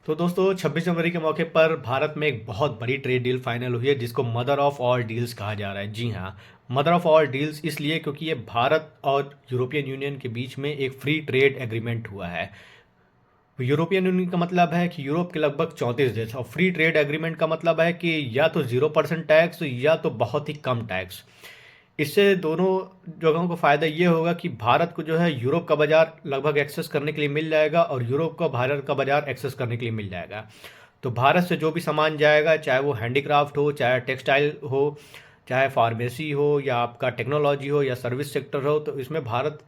तो दोस्तों 26 जनवरी के मौके पर भारत में एक बहुत बड़ी ट्रेड डील फाइनल हुई है जिसको मदर ऑफ ऑल डील्स कहा जा रहा है। जी हाँ, मदर ऑफ ऑल डील्स इसलिए क्योंकि ये भारत और यूरोपियन यूनियन के बीच में एक फ्री ट्रेड एग्रीमेंट हुआ है। यूरोपियन यूनियन का मतलब है कि यूरोप के लगभग 34 देश, और फ्री ट्रेड एग्रीमेंट का मतलब है कि या तो 0% टैक्स या तो बहुत ही कम टैक्स। इससे दोनों जगहों को फ़ायदा ये होगा कि भारत को जो है यूरोप का बाज़ार लगभग एक्सेस करने के लिए मिल जाएगा और यूरोप को भारत का बाज़ार एक्सेस करने के लिए मिल जाएगा। तो भारत से जो भी सामान जाएगा, चाहे वो हैंडीक्राफ्ट हो, चाहे टेक्सटाइल हो, चाहे फार्मेसी हो, या आपका टेक्नोलॉजी हो, या सर्विस सेक्टर हो, तो इसमें भारत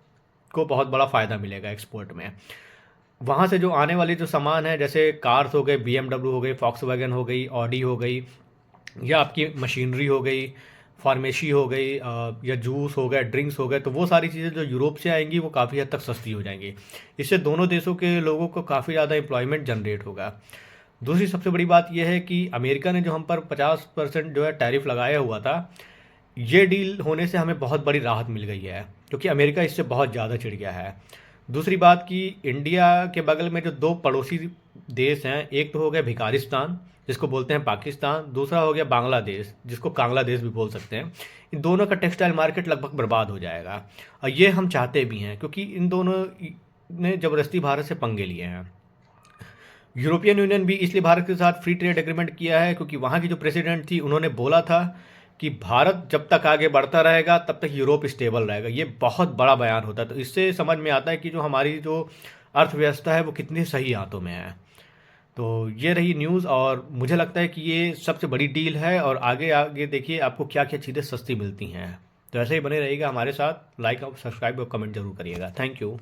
को बहुत बड़ा फ़ायदा मिलेगा एक्सपोर्ट में। वहाँ से जो आने वाली जो सामान है, जैसे कार्स हो गए, BMW हो गई, फॉक्सवैगन हो गई, ऑडी हो गई, या आपकी मशीनरी हो गई, फार्मेसी हो गई, या जूस हो गए, ड्रिंक्स हो गए, तो वो सारी चीज़ें जो यूरोप से आएंगी वो काफ़ी हद तक सस्ती हो जाएंगी। इससे दोनों देशों के लोगों को काफ़ी ज़्यादा एम्प्लॉयमेंट जनरेट होगा। दूसरी सबसे बड़ी बात यह है कि अमेरिका ने जो हम पर 50% जो है टैरिफ लगाया हुआ था, ये डील होने से हमें बहुत बड़ी राहत मिल गई है, क्योंकि अमेरिका इससे बहुत ज़्यादा चिढ़ गया है। दूसरी बात कि इंडिया के बगल में जो दो पड़ोसी देश हैं, एक तो हो गया भिकारिस्तान जिसको बोलते हैं पाकिस्तान, दूसरा हो गया बांग्लादेश जिसको कांग्लादेश भी बोल सकते हैं। इन दोनों का टेक्सटाइल मार्केट लगभग बर्बाद हो जाएगा, और ये हम चाहते भी हैं क्योंकि इन दोनों ने ज़बरदस्ती भारत से पंगे लिए हैं। यूरोपियन यूनियन भी इसलिए भारत के साथ फ्री ट्रेड एग्रीमेंट किया है क्योंकि वहाँ की जो प्रेसिडेंट थी उन्होंने बोला था कि भारत जब तक आगे बढ़ता रहेगा तब तक यूरोप स्टेबल रहेगा। ये बहुत बड़ा बयान होता है, तो इससे समझ में आता है कि जो हमारी जो अर्थव्यवस्था है वो कितनी सही हाथों में है। तो ये रही न्यूज़, और मुझे लगता है कि ये सबसे बड़ी डील है, और आगे आगे देखिए आपको क्या क्या चीज़ें सस्ती मिलती हैं। तो ऐसे ही बने रहिएगा हमारे साथ, लाइक और सब्सक्राइब और कमेंट जरूर करिएगा। Thank you.